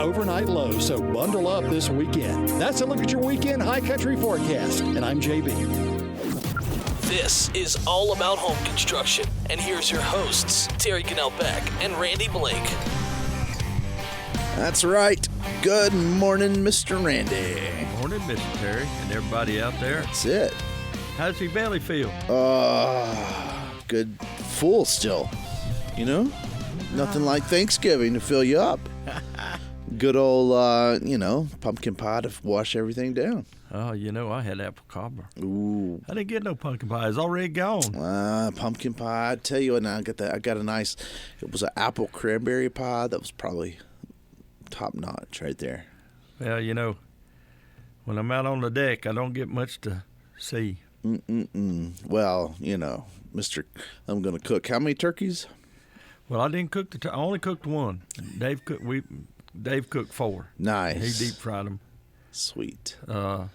overnight low, so bundle up this weekend. That's a look at your weekend high country forecast, and I'm JB. This is All About Home Construction, and here's your hosts, Terry Cannell-Beck and Randy Blake. That's right. Good morning, Mr. Randy. Morning, Mr. Terry, and everybody out there. That's it. How's your belly feel? Good. Full still. You know? Nothing like Thanksgiving to fill you up. Good old, pumpkin pie to wash everything down. Oh, I had apple cobbler. Ooh. I didn't get no pumpkin pie. It's already gone. Pumpkin pie. I tell you what, now I got a nice, it was an apple cranberry pie that was probably top notch right there. Well, when I'm out on the deck, I don't get much to see. Well, I'm going to cook. How many turkeys? Well, I didn't cook I only cooked one. Dave cooked 4. Nice. He deep fried them. Sweet. I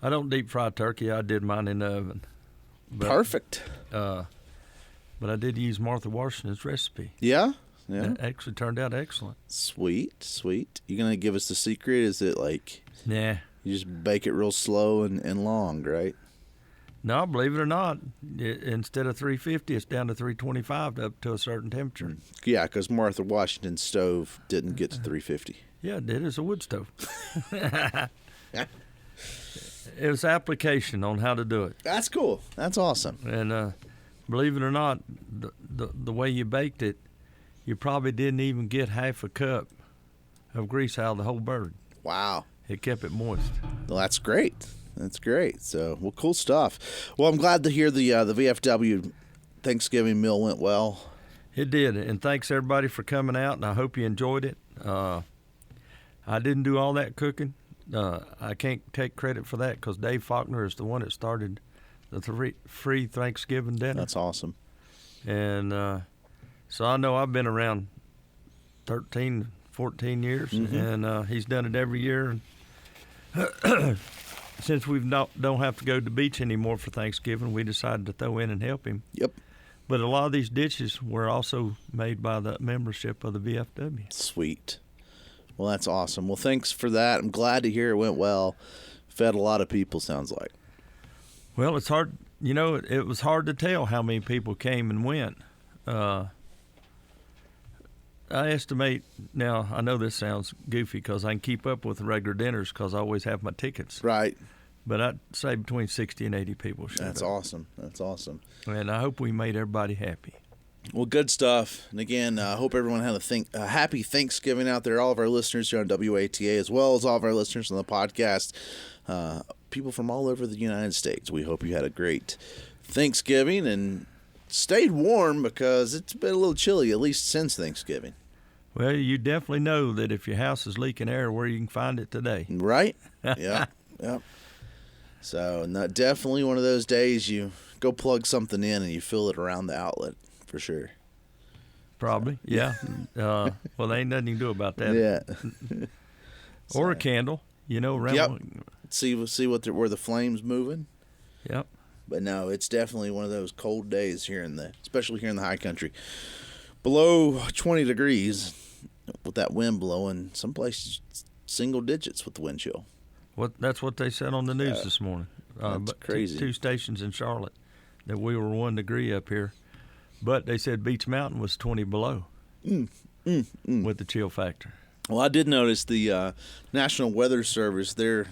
don't deep fry turkey. I did mine in the oven. Perfect. But I did use Martha Washington's recipe. Yeah? Yeah. It actually turned out excellent. Sweet. You going to give us the secret? Is it like... Nah. You just bake it real slow and long, right? No, believe it or not, instead of 350, it's down to 325 up to a certain temperature. Yeah, because Martha Washington's stove didn't get to 350. Yeah, it did. It's a wood stove. It was application on how to do it. That's cool. That's awesome. And believe it or not, the way you baked it, you probably didn't even get half a cup of grease out of the whole bird. Wow. It kept it moist. Well, that's great. That's great. So, well, cool stuff. Well, I'm glad to hear the VFW Thanksgiving meal went well. It did, and thanks everybody for coming out, and I hope you enjoyed it. I didn't do all that cooking. I can't take credit for that because Dave Faulkner is the one that started the free Thanksgiving dinner. That's awesome. And so I know I've been around 13, 14 years, and he's done it every year. Since we don't have to go to the beach anymore for Thanksgiving, we decided to throw in and help him. Yep. But a lot of these dishes were also made by the membership of the VFW. Sweet. Well, that's awesome. Well, thanks for that. I'm glad to hear it went well. Fed a lot of people, sounds like. Well, it's hard. It was hard to tell how many people came and went. I estimate, now I know this sounds goofy because I can keep up with the regular dinners because I always have my tickets. Right. But I'd say between 60 and 80 people showed up. That's awesome. That's awesome. And I hope we made everybody happy. Well, good stuff. And again, I hope everyone had a happy Thanksgiving out there. All of our listeners here on WATA, as well as all of our listeners on the podcast, people from all over the United States. We hope you had a great Thanksgiving and stayed warm because it's been a little chilly, at least since Thanksgiving. Well, you definitely know that if your house is leaking air, where you can find it today. Right? Yep. So definitely one of those days you go plug something in and you fill it around the outlet for sure. Probably, so. Yeah. Well, there ain't nothing you can do about that. Yeah. Or a candle, around. Yep. See where the flame's moving. Yep. But no, it's definitely one of those cold days here especially here in the high country. Below 20 degrees with that wind blowing, some places single digits with the wind chill. That's what they said on the news this morning. That's crazy. 2 stations in Charlotte that we were 1 degree up here. But they said Beach Mountain was 20 below with the chill factor. Well, I did notice the National Weather Service, their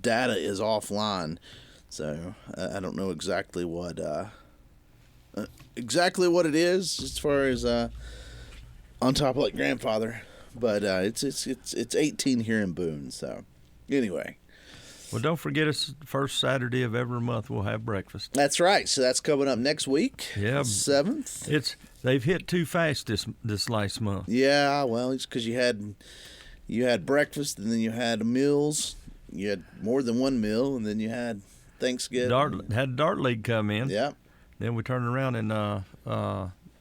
data is offline. So I don't know exactly what it is as far as on top of like grandfather, but it's 18 here in Boone. So anyway, well, don't forget it's the first Saturday of every month we'll have breakfast. That's right. So that's coming up next week. Yeah, 7th. They've hit too fast this last month. Yeah, well, it's because you had breakfast and then you had meals. You had more than one meal and then you had Thanksgiving. Had Dart League come in. Yeah. Then we turned around and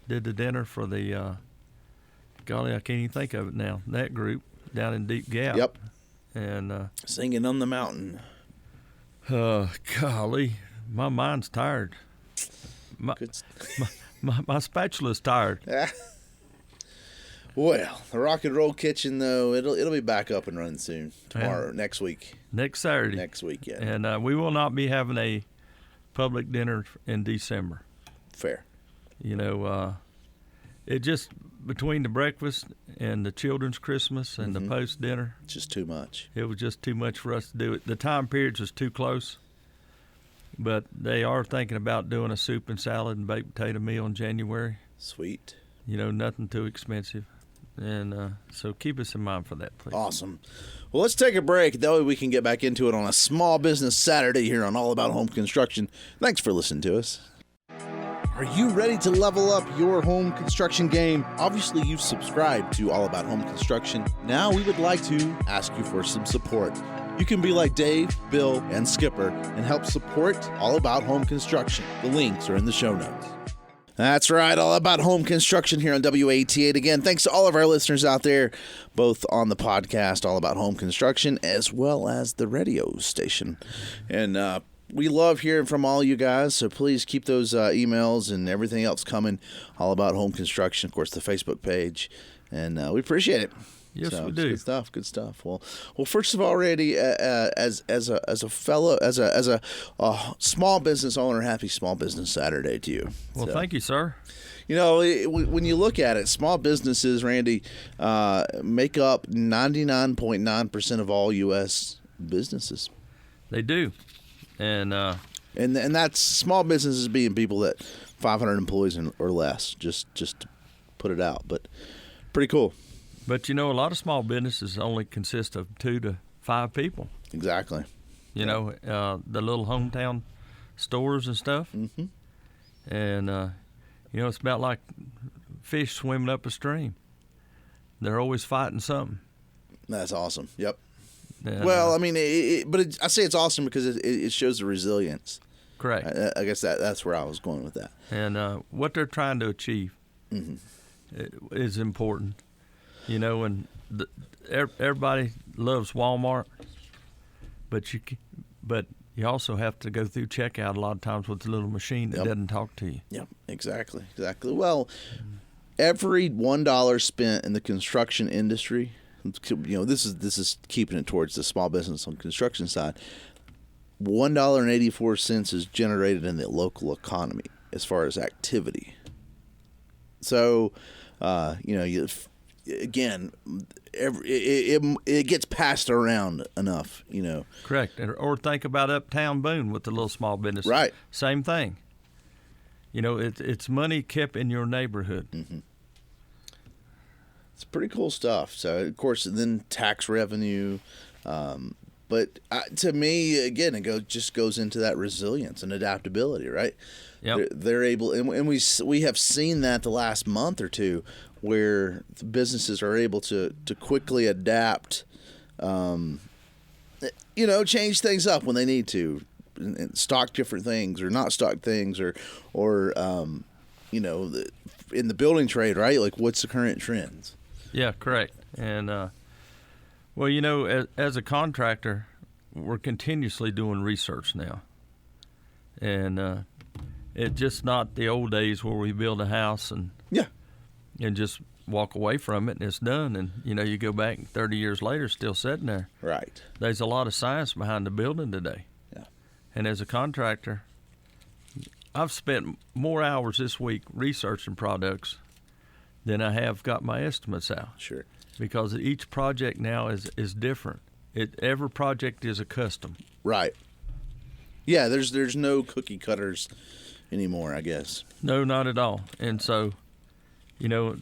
did the dinner for the, golly, I can't even think of it now, that group down in Deep Gap. Yep. And Singing on the Mountain. Golly, my mind's tired. My spatula's tired. Well, the Rock and Roll Kitchen, though, it'll be back up and running soon. Tomorrow, next week. Next Saturday. Next week, yeah. And we will not be having a public dinner in December. Fair. You know, it just, between the breakfast and the children's Christmas and the post-dinner. It's just too much. It was just too much for us to do it. The time periods was too close. But they are thinking about doing a soup and salad and baked potato meal in January. Sweet. You know, nothing too expensive. And so keep us in mind for that, please. Awesome. Well, let's take a break. That way we can get back into it on a Small Business Saturday here on All About Home Construction. Thanks for listening to us. Are you ready to level up your home construction game? Obviously, you've subscribed to All About Home Construction. Now we would like to ask you for some support. You can be like Dave, Bill, and Skipper and help support All About Home Construction. The links are in the show notes. That's right, All About Home Construction here on WAT8. Again, thanks to all of our listeners out there, both on the podcast, All About Home Construction, as well as the radio station. And we love hearing from all you guys, so please keep those emails and everything else coming, All About Home Construction, of course, the Facebook page, and we appreciate it. Yes, so, we do. Good stuff. Good stuff. Well, first of all, Randy, as a fellow, as a small business owner, happy Small Business Saturday to you. Well, thank you, sir. You know, when you look at it, small businesses, Randy, make up 99.9% of all U.S. businesses. They do, and that's small businesses being people that 500 employees or less. Just to put it out, but pretty cool. But, you know, a lot of small businesses only consist of 2 to 5 people. Exactly. You know, the little hometown stores and stuff. Mm-hmm. And, you know, it's about like fish swimming up a stream. They're always fighting something. That's awesome. Yep. And, well, I mean, I say it's awesome because it shows the resilience. Correct. I guess that's where I was going with that. And what they're trying to achieve is important. You know, and everybody loves Walmart, but you also have to go through checkout a lot of times with the little machine that doesn't talk to you. Yep, exactly. Well, every $1 spent in the construction industry, you know, this is keeping it towards the small business on the construction side. $1.84 is generated in the local economy as far as activity. So, you know, again, it gets passed around enough, you know. Correct. Or think about Uptown Boone with the little small business. Right. Same thing. You know, it's money kept in your neighborhood. Mm-hmm. It's pretty cool stuff. So, of course, then tax revenue. But to me, again, it just goes into that resilience and adaptability, right? Yep. They're able, and we have seen that the last month or two, where the businesses are able to quickly adapt, you know, change things up when they need to, and stock different things or not stock things, or you know, in the building trade, right? Like, what's the current trends? Yeah, correct. And well, you know, as a contractor, we're continuously doing research now, and it's just not the old days where we build a house and just walk away from it and it's done. And, you know, you go back 30 years later, still sitting there. Right. There's a lot of science behind the building today. Yeah. And as a contractor, I've spent more hours this week researching products than I have got my estimates out. Sure. Because each project now is different. Every project is a custom. Right. Yeah, there's no cookie cutters anymore, I guess. No, not at all. And so, you know,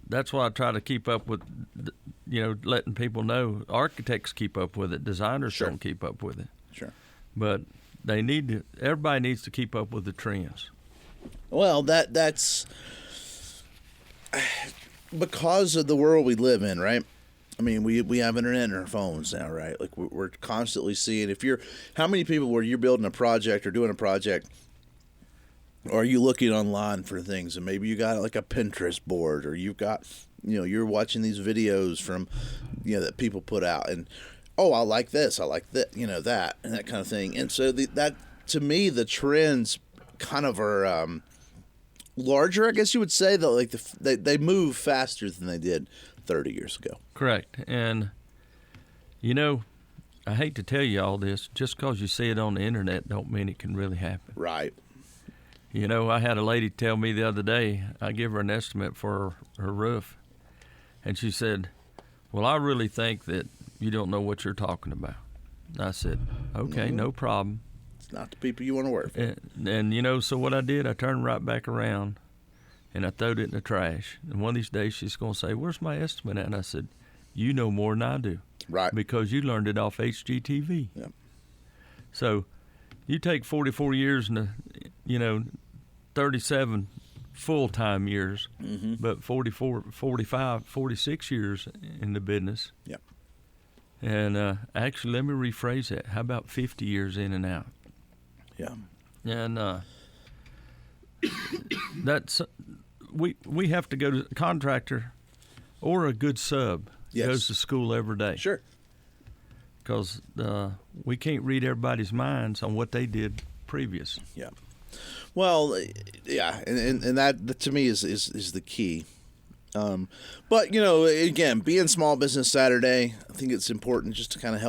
that's why I try to keep up with, you know, letting people know. Architects keep up with it. Designers don't keep up with it. Sure. But everybody needs to keep up with the trends. Well, that's because of the world we live in, right? I mean, we have internet in our phones now, right? Like, we're constantly seeing, how many people where you're building a project or doing a project, or are you looking online for things, and maybe you got like a Pinterest board, or you've got, you know, you're watching these videos from, you know, that people put out, and, oh, I like this, I like that, you know, that, and that kind of thing. And so that, to me, the trends kind of are larger, I guess you would say, though. Like they move faster than they did 30 years ago. Correct. And, you know, I hate to tell you all this, just because you see it on the internet don't mean it can really happen. Right. You know, I had a lady tell me the other day, I give her an estimate for her roof, and she said, well, I really think that you don't know what you're talking about. I said, okay, no problem. It's not the people you want to work for. And, you know, so what I did, I turned right back around, and I throwed it in the trash. And one of these days she's going to say, where's my estimate at? And I said, you know more than I do. Right. Because you learned it off HGTV. Yep. So you take 44 years and, 37 full-time years, but 44, 45, 46 years in the business. Yep. And actually, let me rephrase that. How about 50 years in and out? Yeah. And that's we have to go to a contractor or a good sub goes to school every day. Sure. Because we can't read everybody's minds on what they did previous. Yeah. Well, yeah, and that to me is the key. But again, being Small Business Saturday, I think it's important just to kind of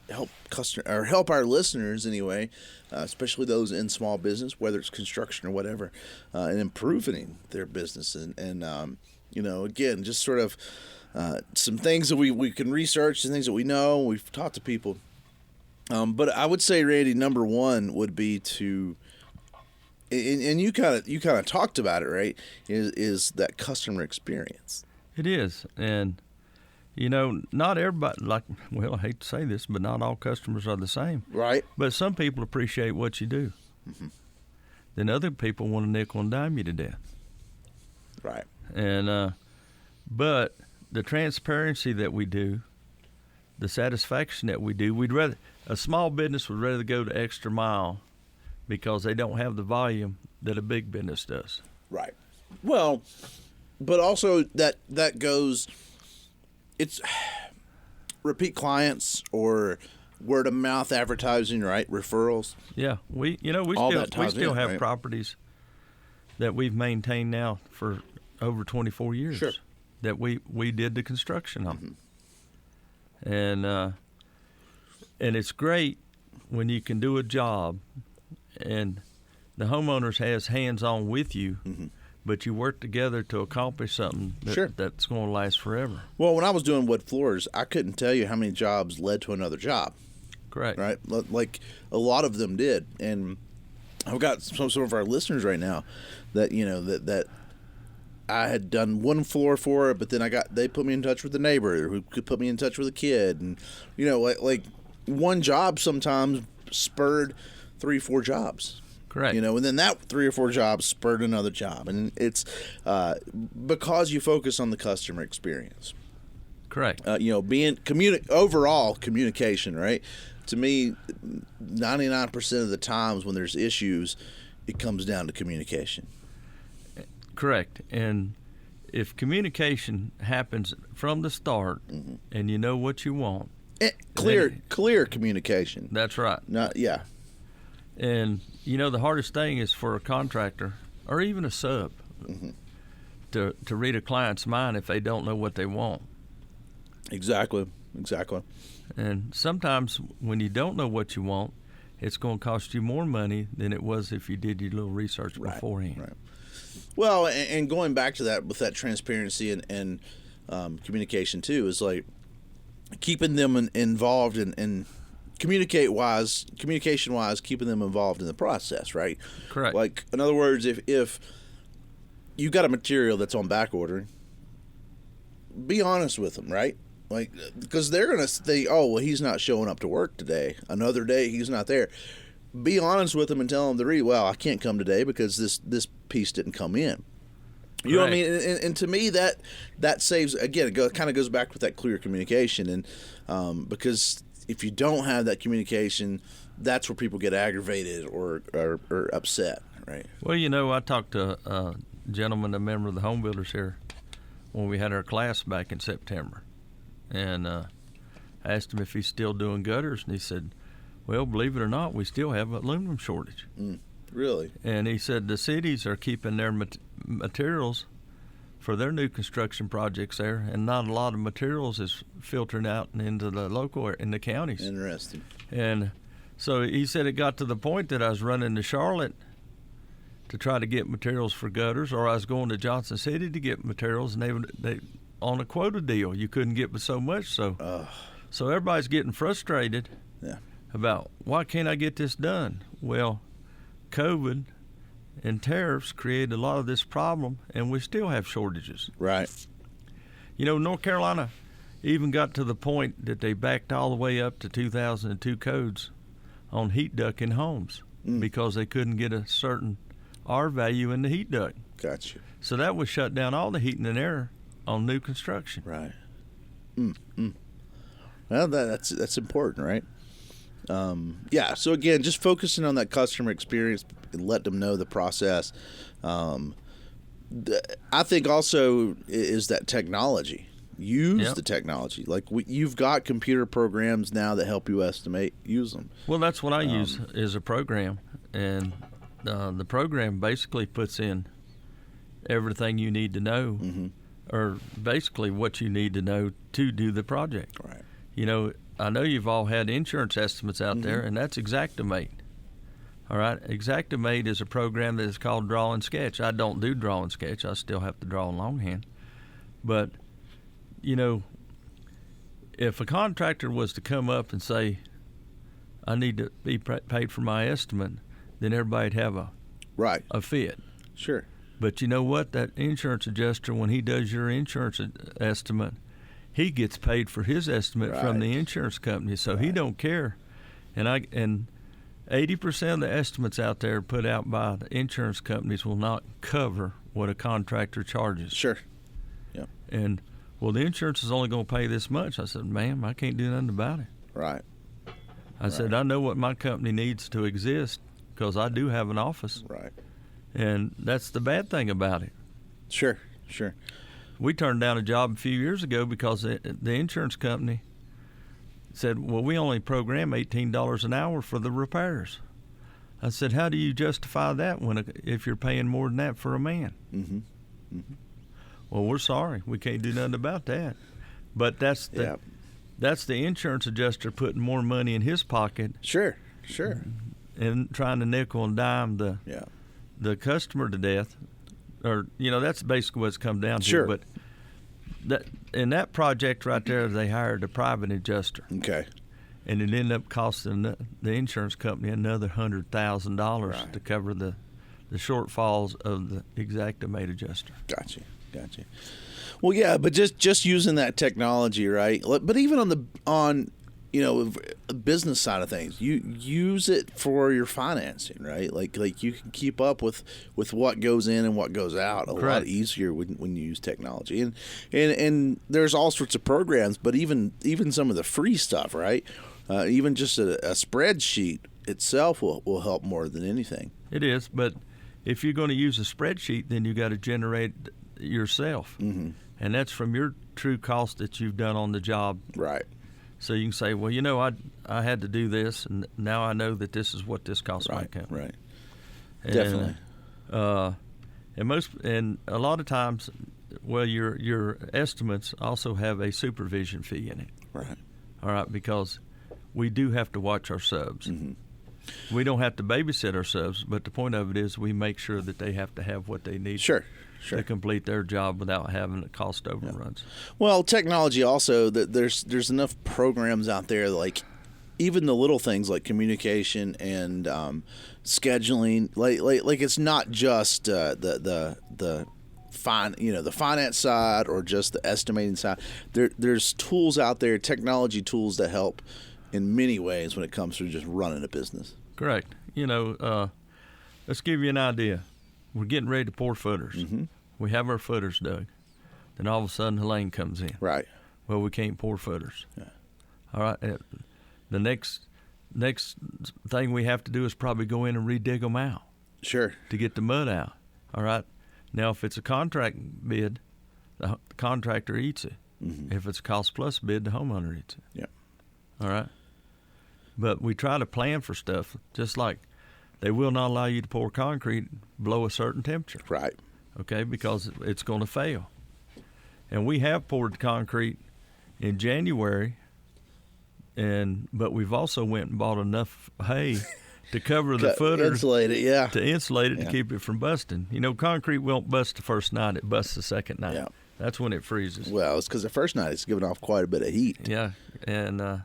help our listeners anyway, especially those in small business, whether it's construction or whatever, and improving their business and again, just sort of some things that we can research, and things that we know, we've talked to people. But I would say, Randy, number one would be to, and you kind of talked about it, right? Is that customer experience? It is, and not everybody. I hate to say this, but not all customers are the same. Right. But some people appreciate what you do. Mm-hmm. Then other people want to nickel and dime you to death. Right. And but the transparency that we do, the satisfaction that we do, a small business would rather go the extra mile because they don't have the volume that a big business does. Right. Well, but also that goes, it's repeat clients or word of mouth advertising, right? Referrals. Yeah, we still have properties that we've maintained now for over 24 years. Sure. That we did the construction on. Mm-hmm. And it's great when you can do a job and the homeowners has hands-on with you, but you work together to accomplish something that's going to last forever. Well, when I was doing wood floors, I couldn't tell you how many jobs led to another job. Correct. Right? Like a lot of them did. And I've got some of our listeners right now that, that I had done one floor for it, but then they put me in touch with the neighbor who could put me in touch with a kid. And, like one job sometimes spurred 3-4 jobs. Correct. And then that 3 or 4 jobs spurred another job. And it's because you focus on the customer experience. Correct. Being overall communication, right? To me, 99% of the times when there's issues, it comes down to communication. Correct. And if communication happens from the start and you know what you want. Clear communication. That's right. Yeah. And, the hardest thing is for a contractor or even a sub to read a client's mind if they don't know what they want. Exactly. And sometimes when you don't know what you want, it's going to cost you more money than it was if you did your little research beforehand. Right. Well, and going back to that with that transparency and communication too, is like keeping them involved and communication wise, keeping them involved in the process, right? Correct. Like, in other words, if you got a material that's on back order, be honest with them, right? Like, because they're going to think, oh, well, he's not showing up to work today. Another day, he's not there. Be honest with them and tell them I can't come today because this piece didn't come in. You know what I mean? And to me, that saves, again, it kind of goes back with that clear communication. And because if you don't have that communication, that's where people get aggravated or upset, right? Well, I talked to a gentleman, a member of the home builders here, when we had our class back in September. And I asked him if he's still doing gutters, and he said, well, believe it or not, we still have an aluminum shortage. Really? And he said the cities are keeping their materials for their new construction projects there, and not a lot of materials is filtering out into the local in the counties. Interesting. And so he said it got to the point that I was running to Charlotte to try to get materials for gutters, or I was going to Johnson City to get materials, and they on a quota deal. You couldn't get but so much, so everybody's getting frustrated about why can't I get this done? Well, COVID and tariffs created a lot of this problem, and we still have shortages. Right. You know, North Carolina even got to the point that they backed all the way up to 2002 codes on heat duct in homes because they couldn't get a certain R value in the heat duct. Gotcha. So that would shut down all the heating and air on new construction. Right. Well, that's important, right? Yeah. So again, just focusing on that customer experience and let them know the process. I think also is that technology. Use the technology. Like you've got computer programs now that help you estimate. Use them. Well, that's what I use is a program, and the program basically puts in everything you need to know, or basically what you need to know to do the project. Right. You know, I know you've all had insurance estimates out there, and that's Xactimate. All right, Xactimate is a program that is called Draw and Sketch. I don't do Draw and Sketch. I still have to draw in longhand. But, you know, if a contractor was to come up and say, I need to be paid for my estimate, then everybody'd have a fit. Sure. But you know what? That insurance adjuster, when he does your insurance estimate, he gets paid for his estimate from the insurance company, so he don't care. And 80% of the estimates out there put out by the insurance companies will not cover what a contractor charges. Sure. Yeah. And well, the insurance is only going to pay this much. I said, ma'am, I can't do nothing about it. Right. I said, I know what my company needs to exist because I do have an office. Right. And that's the bad thing about it. Sure. We turned down a job a few years ago because the insurance company said, well, we only program $18 an hour for the repairs. I said, how do you justify that if you're paying more than that for a man? Well, we're sorry. We can't do nothing about that. But that's the insurance adjuster putting more money in his pocket. Sure. And trying to nickel and dime the customer to death. Or, you know, that's basically what it's come down to. Sure. But in that project right there, they hired a private adjuster. Okay. And it ended up costing the insurance company another $100,000 to cover the shortfalls of the Xactimate adjuster. Gotcha. Well, yeah, but just using that technology, right? But even on the business side of things, you use it for your financing, right? Like you can keep up with what goes in and what goes out a lot easier when you use technology. And there's all sorts of programs, but even some of the free stuff, right? Even just a spreadsheet itself will help more than anything. It is, but if you're going to use a spreadsheet, then you got to generate yourself, and that's from your true cost that you've done on the job. Right. So you can say, well, you know, I had to do this, and now I know that this is what this costs my company. Right. And, Definitely. And a lot of times, well, your estimates also have a supervision fee in it. Right. All right, because we do have to watch our subs. We don't have to babysit our subs, but the point of it is we make sure that they have to have what they need. Sure. To complete their job without having cost overruns. Well, technology also, that there's enough programs out there, like even the little things like communication and scheduling. Like it's not just the finance side or just the estimating side. There's tools out there, technology tools that help in many ways when it comes to just running a business. Correct. You know, let's give you an idea. We're getting ready to pour footers. We have our footers dug. Then all of a sudden, Helene comes in. Right. Well, we can't pour footers. Yeah. All right. The next thing we have to do is probably go in and redig them out. Sure. To get the mud out. All right. Now, if it's a contract bid, the contractor eats it. If it's a cost plus bid, the homeowner eats it. Yeah. All right. But we try to plan for stuff, just like they will not allow you to pour concrete below a certain temperature. Right. Okay, because it's going to fail. And we have poured concrete in January, but we've also went and bought enough hay to cover the footer, insulate it, yeah, to insulate it to keep it from busting. You know, concrete won't bust the first night; it busts the second night. Yeah. That's when it freezes. Well, it's because the first night it's giving off quite a bit of heat. Yeah, and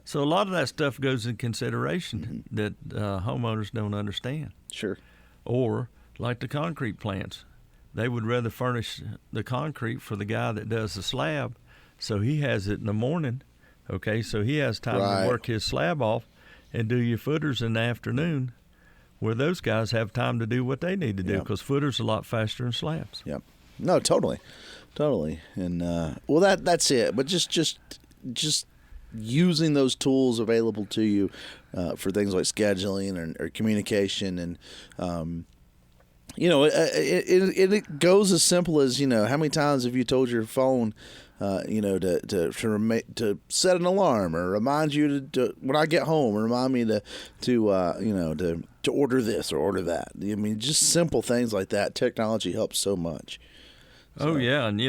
so a lot of that stuff goes in consideration that homeowners don't understand. Sure. Or like the concrete plants, they would rather furnish the concrete for the guy that does the slab, so he has it in the morning. Okay, so he has time to work his slab off and do your footers in the afternoon, where those guys have time to do what they need to do, because footers are a lot faster than slabs. Yep. No, totally. And well, that's it. But just using those tools available to you for things like scheduling or communication, and it goes as simple as, how many times have you told your phone, to set an alarm or remind you to when I get home, or remind me to order this or order that. I mean, just simple things like that. Technology helps so much. So. Oh yeah, and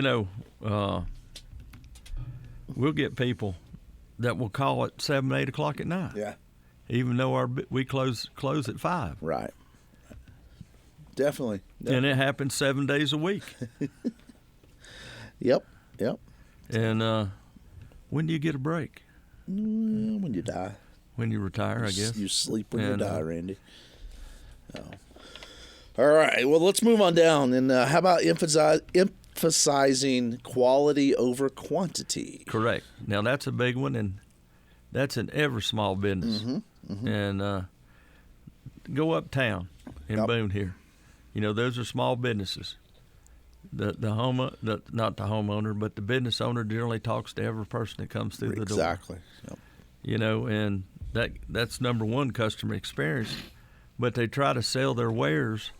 we'll get people that will call at 7, 8 o'clock at night. Yeah. Even though we close at 5. Right. Definitely. And it happens 7 days a week. Yep. And when do you get a break? When you die. When you retire, I guess. You sleep when you die, Randy. Oh. All right. Well, let's move on down. And how about emphasizing quality over quantity? Correct. Now, that's a big one, and that's in every small business. Mm-hmm. And go uptown in Boone here. Those are small businesses. Not the homeowner, but the business owner generally talks to every person that comes through the door. Exactly. Yep. And that's number one, customer experience. But they try to sell their wares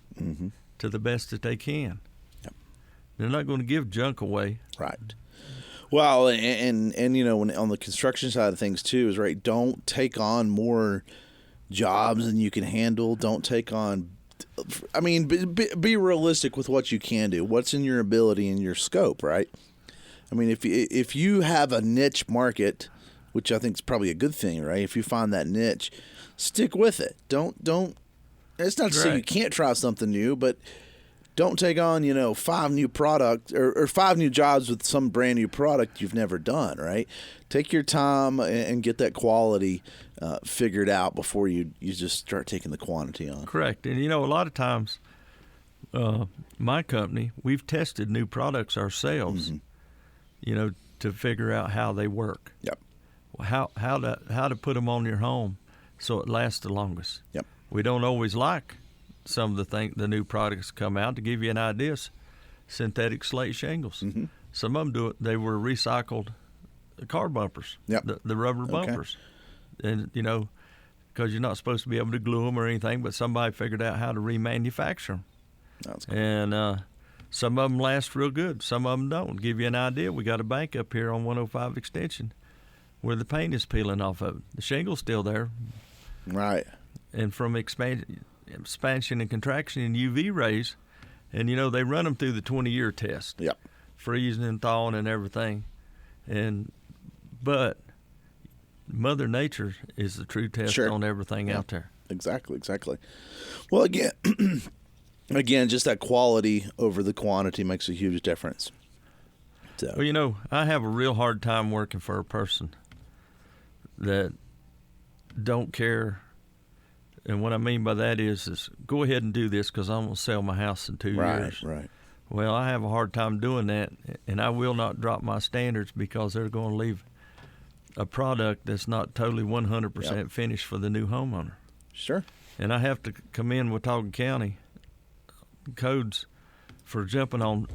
to the best that they can. Yep. They're not going to give junk away. Right. Well, and when on the construction side of things too is right. Don't take on more jobs than you can handle. Don't take on. I mean, be realistic with what you can do. What's in your ability and your scope, right? I mean, if you have a niche market, which I think is probably a good thing, right? If you find that niche, stick with it. Don't. It's not to say you can't try something new, but don't take on 5 new products or 5 new jobs with some brand new product you've never done, right? Take your time and get that quality figured out before you just start taking the quantity on. Correct. And a lot of times, my company, we've tested new products ourselves, to figure out how they work. Yep. How to put them on your home so it lasts the longest. Yep. We don't always like some of the new products come out. To give you an idea, synthetic slate shingles. Mm-hmm. Some of them do it. They were recycled car bumpers. Yep. The rubber bumpers. And because you're not supposed to be able to glue them or anything, but somebody figured out how to remanufacture them. That's cool. And some of them last real good. Some of them don't. To give you an idea, we got a bank up here on 105 Extension where the paint is peeling off of it. The shingle's still there. Right. And from expansion and contraction in UV rays, and they run them through the 20-year test. Yep. Freezing and thawing and everything. But Mother Nature is the true test on everything out there. Exactly. Well, again, just that quality over the quantity makes a huge difference. So. Well, I have a real hard time working for a person that don't care. And what I mean by that is go ahead and do this because I'm going to sell my house in 2 years. Right. Well, I have a hard time doing that, and I will not drop my standards because they're going to leave a product that's not totally 100% finished for the new homeowner. Sure. And I have to come in with Watauga County codes for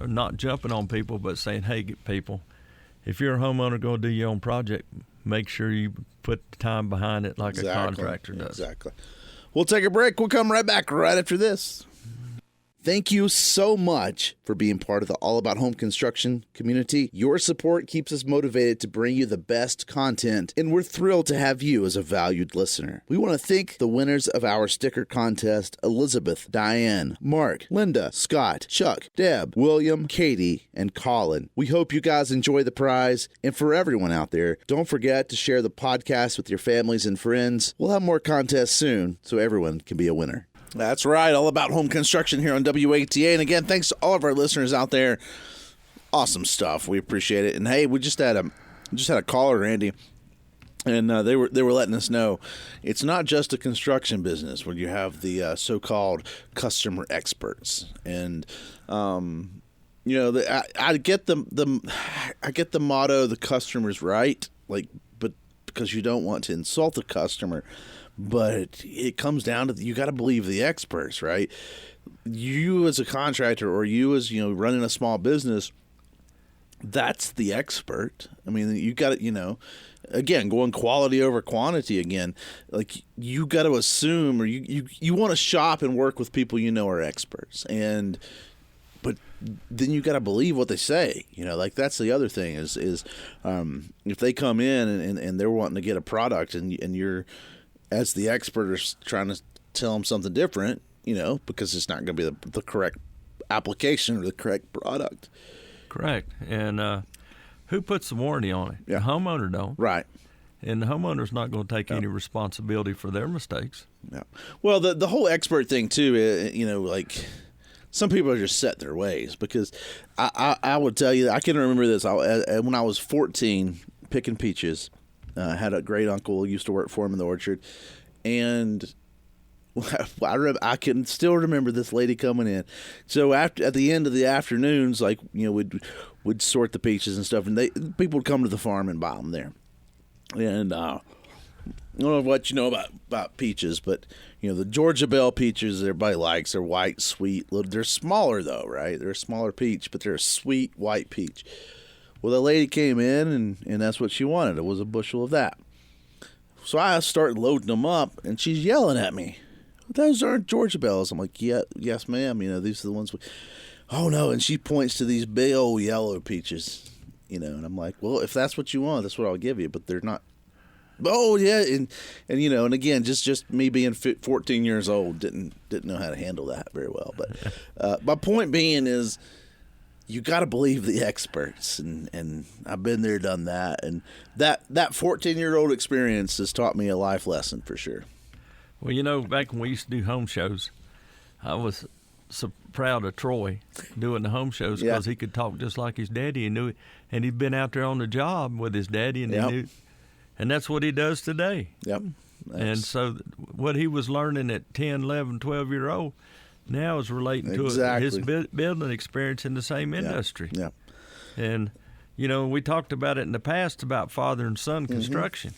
not jumping on people, but saying, hey, people, if you're a homeowner going to do your own project, make sure you put the time behind it like a contractor does. Exactly. We'll take a break. We'll come right back right after this. Thank you so much for being part of the All About Home Construction community. Your support keeps us motivated to bring you the best content, and we're thrilled to have you as a valued listener. We want to thank the winners of our sticker contest: Elizabeth, Diane, Mark, Linda, Scott, Chuck, Deb, William, Katie, and Colin. We hope you guys enjoy the prize, and for everyone out there, don't forget to share the podcast with your families and friends. We'll have more contests soon, so everyone can be a winner. That's right. All About Home Construction here on WATA. And again, thanks to all of our listeners out there. Awesome stuff. We appreciate it. And hey, we just had a caller, Randy, and they were letting us know it's not just a construction business where you have the so-called customer experts. And you know, I get the motto, the customer's right, but because you don't want to insult the customer. But it comes down to you got to believe the experts, right? You as a contractor, or you as running a small business, that's the expert. I mean, you got to again, going quality over quantity again. Like you got to assume, or you want to shop and work with people are experts, but then you got to believe what they say. Like that's the other thing is if they come in and they're wanting to get a product and you're, as the expert, is trying to tell them something different, because it's not going to be the correct application or the correct product. Correct. And who puts the warranty on it? Yeah. The homeowner don't. Right. And the homeowner's not going to take any responsibility for their mistakes. Yeah. Well, the whole expert thing too, like some people are just set their ways, because I would tell you, I can remember this. When I was 14, picking peaches. I had a great uncle who used to work for him in the orchard, and I can still remember this lady coming in. So at the end of the afternoons, like we'd sort the peaches and stuff, and people would come to the farm and buy them there. And I don't know what you know about peaches, but the Georgia Belle peaches everybody likes. They're white, sweet. They're smaller though, right? They're a smaller peach, but they're a sweet white peach. Well, the lady came in, and that's what she wanted. It was a bushel of that. So I started loading them up, and she's yelling at me, "Those aren't Georgia Bells." I'm like, "Yeah, yes, ma'am. These are the ones." Oh no! And she points to these big old yellow peaches, and I'm like, "Well, if that's what you want, that's what I'll give you." But they're not. Oh yeah, and again, just me being 14 years old, didn't know how to handle that very well. But my point being is, you got to believe the experts, and I've been there, done that, and that 14-year-old experience has taught me a life lesson for sure. Well, back when we used to do home shows, I was so proud of Troy doing the home shows because he could talk just like his daddy and knew it, and he'd been out there on the job with his daddy, and he knew, and that's what he does today. Yep. And so what he was learning at 10, 11, 12-year-old. Now is relating to his building experience in the same industry. Yeah. And, we talked about it in the past about father and son construction.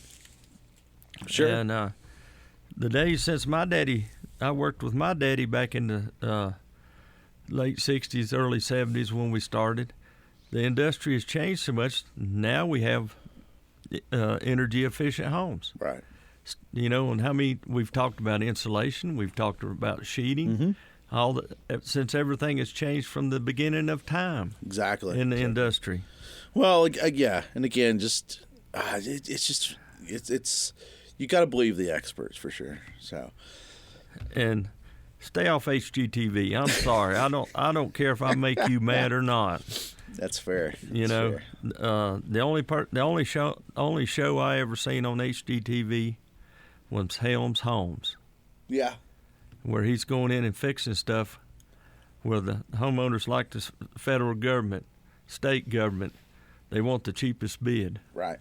Sure. And the days since I worked with my daddy back in the late 60s, early 70s when we started. The industry has changed so much. Now we have energy efficient homes. Right. And we've talked about insulation, we've talked about sheeting. Since everything has changed from the beginning of time. Exactly. In the industry. Well, yeah, and again, just it's you got to believe the experts for sure. So. And stay off HGTV. I'm sorry. I don't care if I make you mad or not. That's fair. Fair. The only show I ever seen on HGTV was Helm's Homes. Yeah. Where he's going in and fixing stuff where the homeowners, like the federal government, state government, they want the cheapest bid. Right.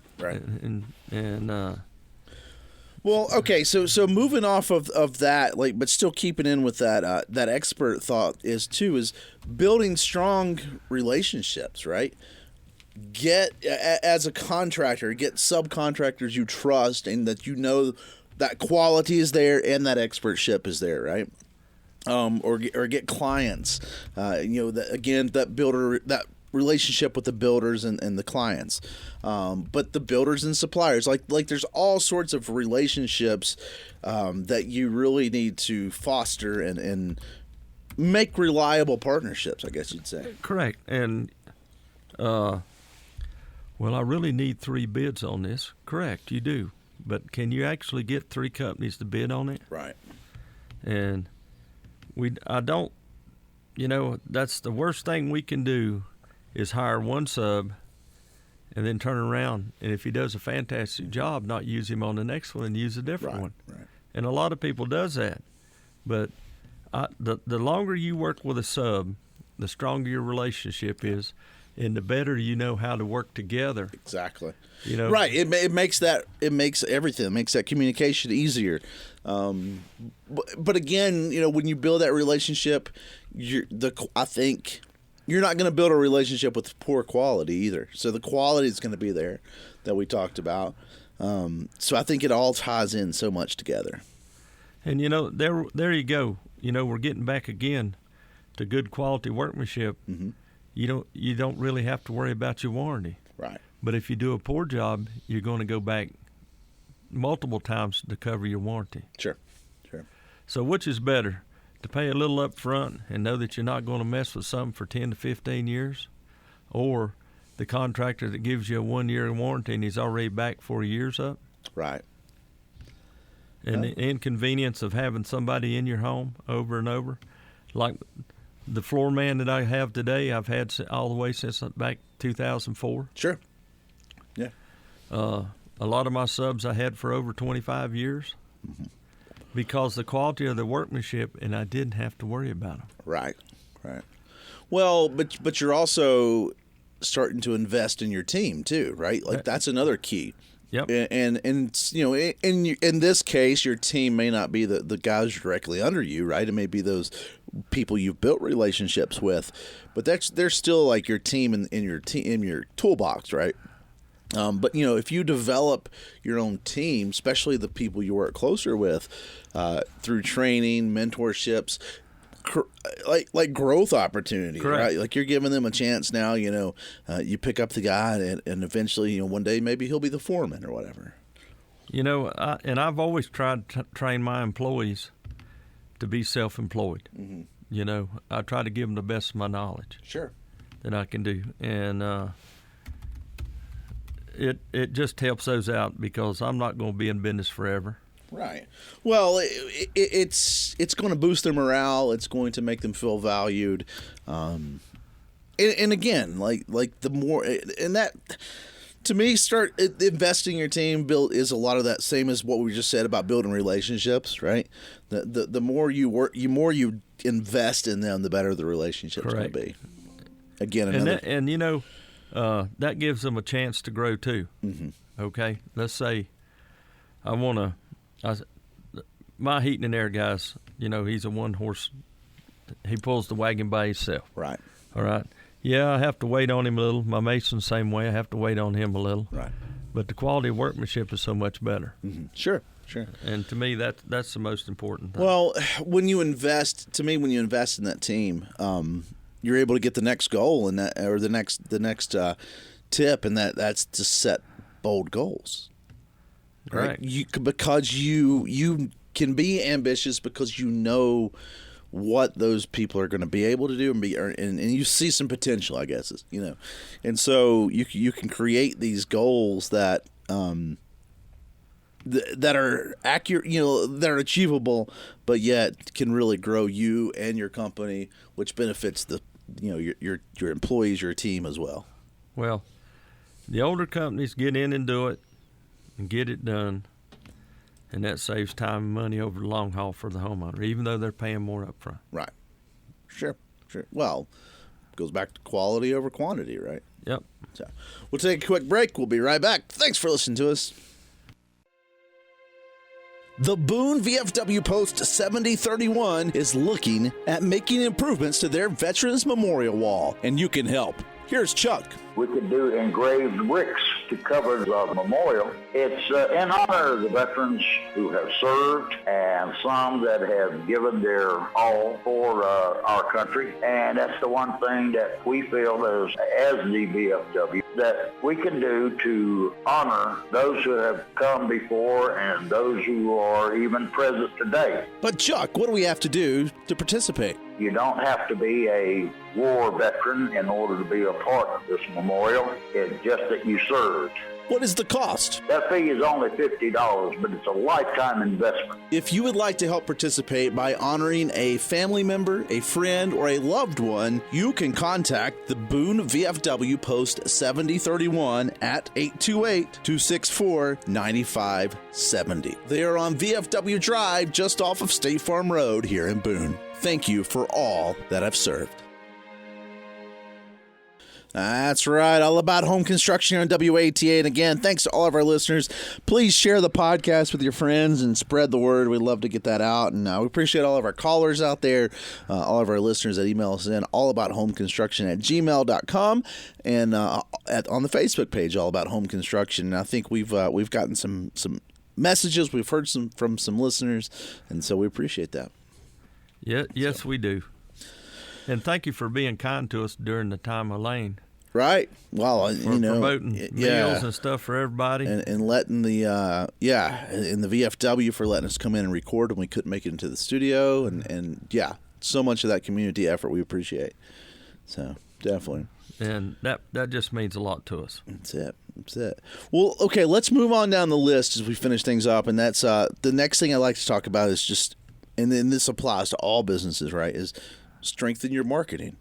Well, okay, so moving off of that, but still keeping in with that expert thought is building strong relationships, right? As a contractor, get subcontractors you trust and that that quality is there and that expertship is there, right? Or get clients, that relationship with the builders and the clients, but the builders and suppliers, like there's all sorts of relationships that you really need to foster and make reliable partnerships, I guess you'd say. Correct. And, well, I really need 3 bids on this. Correct, you do. But can you actually get 3 companies to bid on it? Right. And I don't, that's the worst thing we can do is hire one sub and then turn around. And if he does a fantastic job, not use him on the next one and use a different one. Right. And a lot of people does that. But the longer you work with a sub, the stronger your relationship is, and the better you know how to work together. Exactly. Right. It makes everything. It makes that communication easier. But again, when you build that relationship, I think you're not going to build a relationship with poor quality either. So the quality is going to be there that we talked about. So I think it all ties in so much together. And there you go. We're getting back again to good quality workmanship. Mm-hmm. You don't really have to worry about your warranty. Right. But if you do a poor job, you're going to go back multiple times to cover your warranty. Sure. So which is better, to pay a little up front and know that you're not going to mess with something for 10 to 15 years, or the contractor that gives you a 1-year warranty and he's already back 4 years up? Right. And the inconvenience of having somebody in your home over and over, like the floor man that I have today, I've had all the way since back 2004. Sure. Yeah. A lot of my subs I had for over 25 years because the quality of the workmanship, and I didn't have to worry about them. Right. Well, but you're also starting to invest in your team too, right? Like that's another key. Yep. And in this case, your team may not be the guys directly under you, right? It may be those people you've built relationships with, but they're still like your team in your toolbox, right? But if you develop your own team, especially the people you work closer with, through training, mentorships, like growth opportunities, Correct. Right? Like you're giving them a chance now. You pick up the guy, and eventually, one day maybe he'll be the foreman or whatever. And I've always tried to train my employees to be self-employed. Mm-hmm. I try to give them the best of my knowledge. Sure. That I can do, and it just helps those out because I'm not going to be in business forever. Right. Well, it's going to boost their morale. It's going to make them feel valued. And again, like the more, and that to me, start investing in your team is a lot of that same as what we just said about building relationships, right? The more you work, more you invest in them, the better the relationship's going to be. Again, that gives them a chance to grow too. Mm-hmm. Okay, let's say my heating and air guys, he's a 1-horse. He pulls the wagon by himself. Right. All right. Yeah, I have to wait on him a little. My mason's the same way. I have to wait on him a little. Right. But the quality of workmanship is so much better. Mm-hmm. Sure. And to me, that's the most important thing. Well, when you invest in that team, you're able to get the next goal and that, or the next tip, and that's to set bold goals. Right. Because you can be ambitious because you know what those people are going to be able to do and you see some potential, I guess, and so you can create these goals that that are accurate, that are achievable, but yet can really grow you and your company, which benefits your employees, your team as well. Well, the older companies get in and do it and get it done, and that saves time and money over the long haul for the homeowner, even though they're paying more up front. Right. Sure. Well, it goes back to quality over quantity, right? Yep. So we'll take a quick break. We'll be right back. Thanks for listening to us. The Boone VFW Post 7031 is looking at making improvements to their Veterans Memorial Wall, and you can help. Here's Chuck. We could do engraved bricks to cover the memorial. It's in honor of the veterans who have served and some that have given their all for our country. And that's the one thing that we feel as the VFW that we can do to honor those who have come before and those who are even present today. But Chuck, what do we have to do to participate? You don't have to be a war veteran in order to be a part of this memorial. It's just that you served. What is the cost? That fee is only $50, but it's a lifetime investment. If you would like to help participate by honoring a family member, a friend, or a loved one, you can contact the Boone VFW Post 7031 at 828-264-9570. They are on VFW Drive just off of State Farm Road here in Boone. Thank you for all that have served. That's right. All about home construction here on WATA. And again, thanks to all of our listeners. Please share the podcast with your friends and spread the word. We'd love to get that out. And we appreciate all of our callers out there, all of our listeners that email us in, allabouthomeconstruction@gmail.com, and on the Facebook page, All About Home Construction. And I think we've gotten some messages. We've heard from some listeners, and so we appreciate that. Yeah, yes, we do. And thank you for being kind to us during the time of Lane. Right. Well, promoting meals and stuff for everybody, and letting the in the VFW for letting us come in and record when we couldn't make it into the studio, and so much of that community effort we appreciate. So definitely. And that just means a lot to us. That's it. Well, okay, let's move on down the list as we finish things up, and that's the next thing I'd like to talk about is just, and then this applies to all businesses, right? Is strengthen your marketing.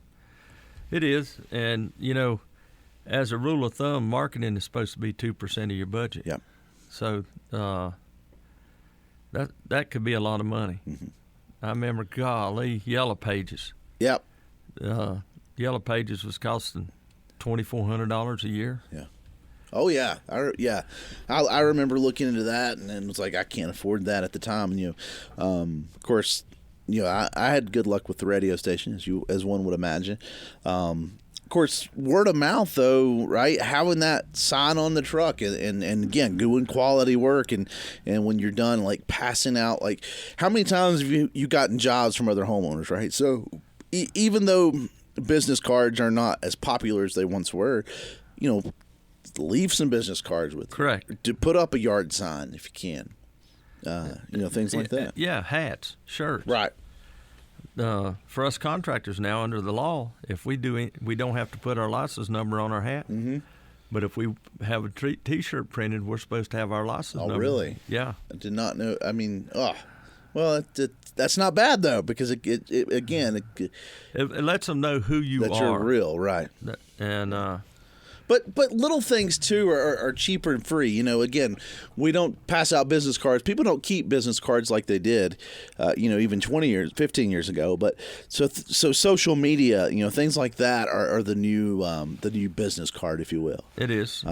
It is, and as a rule of thumb, marketing is supposed to be 2% of your budget. Yep. So that could be a lot of money. Mm-hmm. I remember, golly, Yellow Pages. Yep. Yellow Pages was costing $2,400 a year. Yeah. Oh yeah, I remember looking into that, and it was like I can't afford that at the time. And of course. I had good luck with the radio station, as one would imagine. Of course, word of mouth, though, right? Having that sign on the truck and again, doing quality work, and when you're done, like passing out, like how many times have you gotten jobs from other homeowners, right? So even though business cards are not as popular as they once were, leave some business cards with you. Correct. To put up a yard sign if you can. Things like that. Yeah, hats, shirts. Right. For us contractors now, under the law, if we don't have to put our license number on our hat. Mm-hmm. But if we have a T-shirt printed, we're supposed to have our license number. Oh, really? Yeah. I did not know. I mean, well, that's not bad though, because it lets them know who you are. That you're real, right? And. But little things, too, are cheaper and free. Again, we don't pass out business cards. People don't keep business cards like they did, even 15 years ago. But so social media, things like that are the new business card, if you will. It is.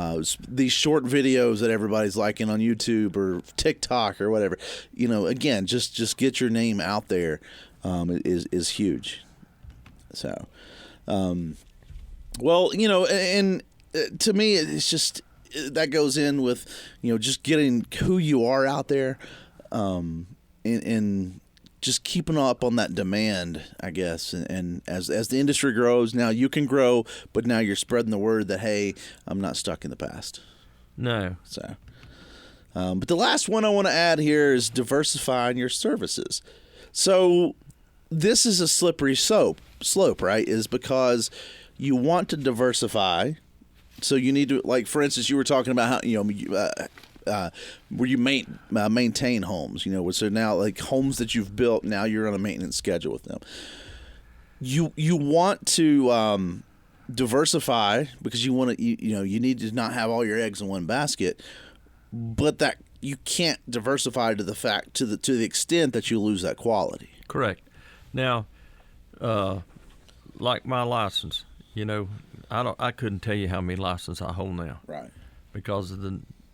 These short videos that everybody's liking on YouTube or TikTok or whatever. Again, just get your name out there is huge. So, and to me, it's just that goes in with, just getting who you are out there, and just keeping up on that demand, I guess. And as the industry grows, now you can grow, but now you're spreading the word that, hey, I'm not stuck in the past. No. So, but the last one I want to add here is diversifying your services. So this is a slippery slope, right? Is because you want to diversify. So you need to, like, for instance, you were talking about how, where you maintain homes, so now, like, homes that you've built, now you're on a maintenance schedule with them. You want to diversify because you want to, you need to not have all your eggs in one basket, but that you can't diversify to the extent that you lose that quality. Correct. Now, like my license, I couldn't tell you how many licenses I hold now. Right. Because of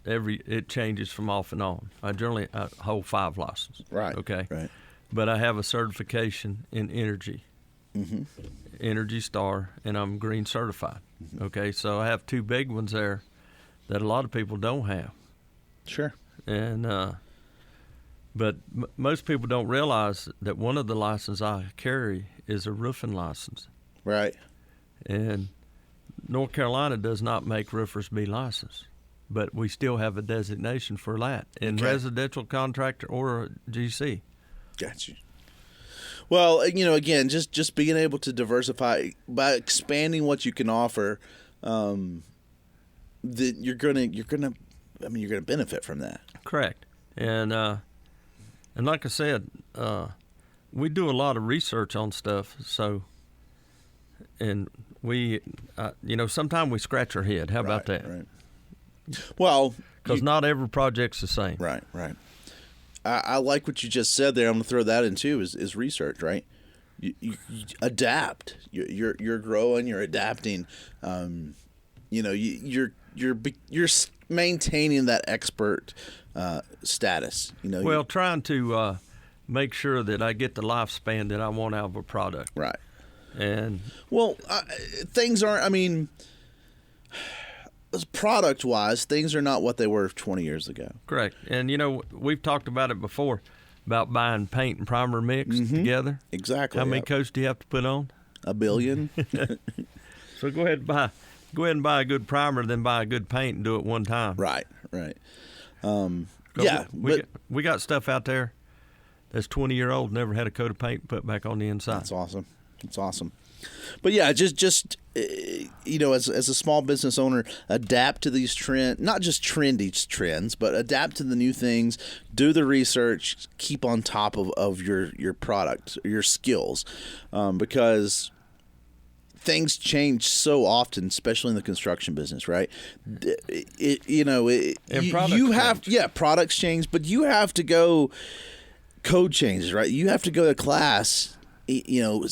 it changes from off and on. I hold 5 licenses. Right. Okay. Right. But I have a certification in energy. Mm-hmm. Energy Star, and I'm green certified. Mm-hmm. Okay. So I have 2 big ones there that a lot of people don't have. Sure. And but most people don't realize that one of the licenses I carry is a roofing license. Right. And North Carolina does not make roofers be licensed, but we still have a designation for that in residential contractor or a GC. Gotcha. Well, again, just being able to diversify by expanding what you can offer, that you're gonna benefit from that. Correct. And like I said, we do a lot of research on stuff. So, and we, sometimes we scratch our head. How about that? Right. Well, because not every project's the same. Right. I like what you just said there. I'm going to throw that in too. Is research, right? You adapt. You're growing. You're adapting. You're maintaining that expert status. Well, trying to make sure that I get the lifespan that I want out of a product. Right. And things aren't. I mean, product-wise, things are not what they were 20 years ago. Correct. And, we've talked about it before, about buying paint and primer mixed together. Exactly. How many coats do you have to put on? 1 billion. So go ahead and buy a good primer, then buy a good paint and do it one time. Right. We got stuff out there that's 20-year-old, never had a coat of paint put back on the inside. That's awesome. But yeah, just as a small business owner, adapt to these trends, not just trendy trends, but adapt to the new things, do the research, keep on top of your product, your skills, because things change so often, especially in the construction business, right? Products change, but you have to go code changes, right? You have to go to class. To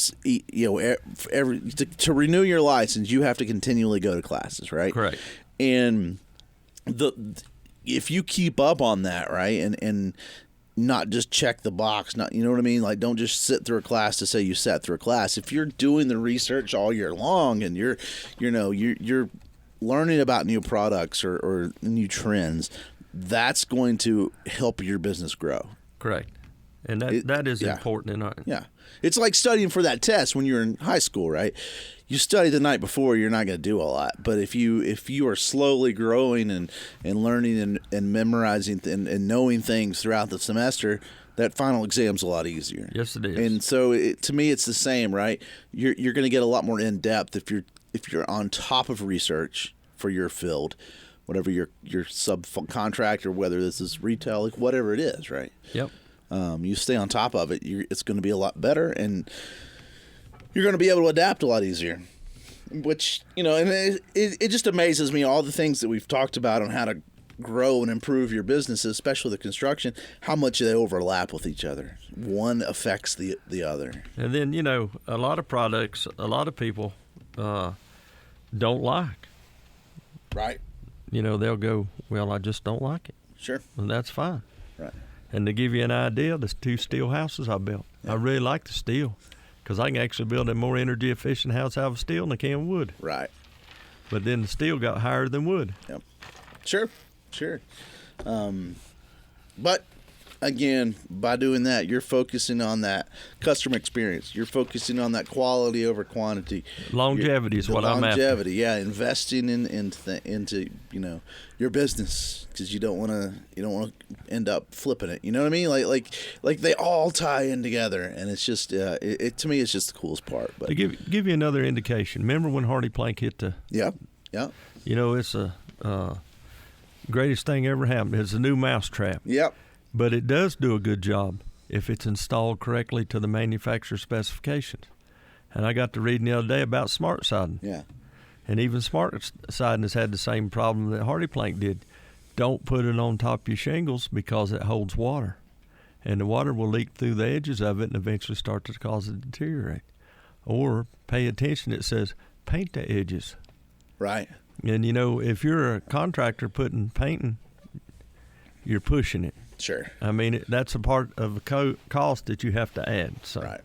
renew your license, you have to continually go to classes, right? Correct. And if you keep up on that, right, and not just check the box, not, you know what I mean? Like, don't just sit through a class to say you sat through a class. If you're doing the research all year long and you're learning about new products or new trends, that's going to help your business grow. Correct. And that is important in our. Yeah. It's like studying for that test when you're in high school, right? You study the night before, you're not going to do a lot. But if you are slowly growing and learning and memorizing and knowing things throughout the semester, that final exam's a lot easier. Yes, it is. And so to me, it's the same, right? You're going to get a lot more in depth if you're on top of research for your field, whatever your subcontractor, whether this is retail, like whatever it is, right? Yep. You stay on top of it, it's going to be a lot better, and you're going to be able to adapt a lot easier. Which, and it just amazes me, all the things that we've talked about on how to grow and improve your businesses, especially the construction, how much they overlap with each other. One affects the other. And then, a lot of products, a lot of people don't like. Right. They'll go, well, I just don't like it. Sure. And that's fine. Right. And to give you an idea, there's 2 steel houses I built. Yeah. I really like the steel because I can actually build a more energy efficient house out of steel than I can wood. Right. But then the steel got higher than wood. Yep. Sure. But again, by doing that, you're focusing on that customer experience. You're focusing on that quality over quantity. Longevity is what I'm after. Longevity, yeah. Investing into your business, because you don't want to end up flipping it. You know what I mean? Like they all tie in together, and it's just to me it's just the coolest part. But to give you another indication, remember when Hardy Plank hit the? Yeah. It's a greatest thing ever happened. It's a new mousetrap. Yep. But it does do a good job if it's installed correctly to the manufacturer specifications. And I got to reading the other day about smart siding. Yeah. And even smart siding has had the same problem that Hardy Plank did. Don't put it on top of your shingles because it holds water. And the water will leak through the edges of it and eventually start to cause it to deteriorate. Or pay attention, it says paint the edges. Right. And, if you're a contractor painting, you're pushing it. Sure. I mean, that's a part of the cost that you have to add. So. Right.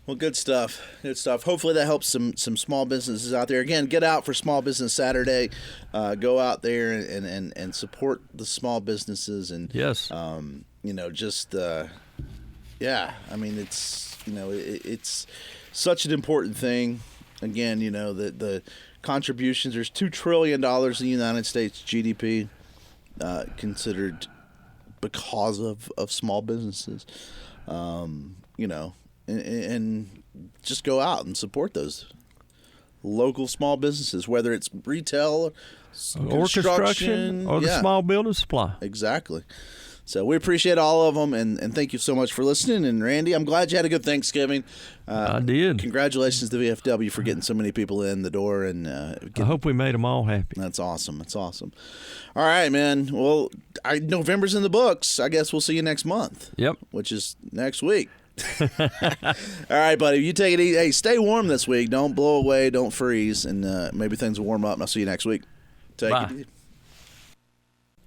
Well, good stuff. Hopefully that helps some small businesses out there. Again, get out for Small Business Saturday. Go out there and support the small businesses. And yes. I mean, it's such an important thing. Again, the contributions. There's $2 trillion in the United States GDP considered because of small businesses. You know, and just go out and support those local small businesses, whether it's retail or construction or the small building supply. Exactly. So we appreciate all of them, and thank you so much for listening. And Randy, I'm glad you had a good Thanksgiving. I did. Congratulations to VFW for getting so many people in the door. And I hope we made them all happy. That's awesome. That's awesome. All right, man. Well, November's in the books. I guess we'll see you next month. Yep. Which is next week. All right, buddy. You take it easy. Hey, stay warm this week. Don't blow away. Don't freeze. And maybe things will warm up. And I'll see you next week. Take it easy.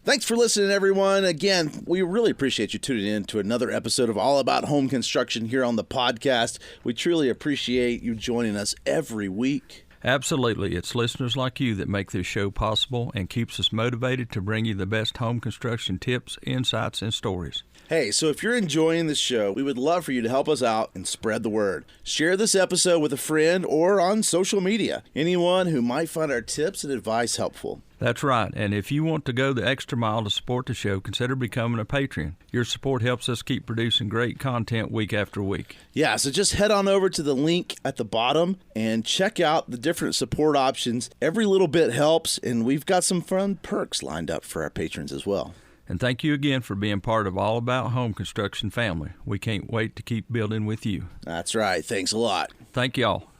Thanks for listening, everyone. Again, we really appreciate you tuning in to another episode of All About Home Construction here on the podcast. We truly appreciate you joining us every week. Absolutely. It's listeners like you that make this show possible and keeps us motivated to bring you the best home construction tips, insights, and stories. Hey, so if you're enjoying this show, we would love for you to help us out and spread the word. Share this episode with a friend or on social media. Anyone who might find our tips and advice helpful. That's right. And if you want to go the extra mile to support the show, consider becoming a patron. Your support helps us keep producing great content week after week. Yeah, so just head on over to the link at the bottom and check out the different support options. Every little bit helps, and we've got some fun perks lined up for our patrons as well. And thank you again for being part of All About Home Construction family. We can't wait to keep building with you. That's right. Thanks a lot. Thank y'all.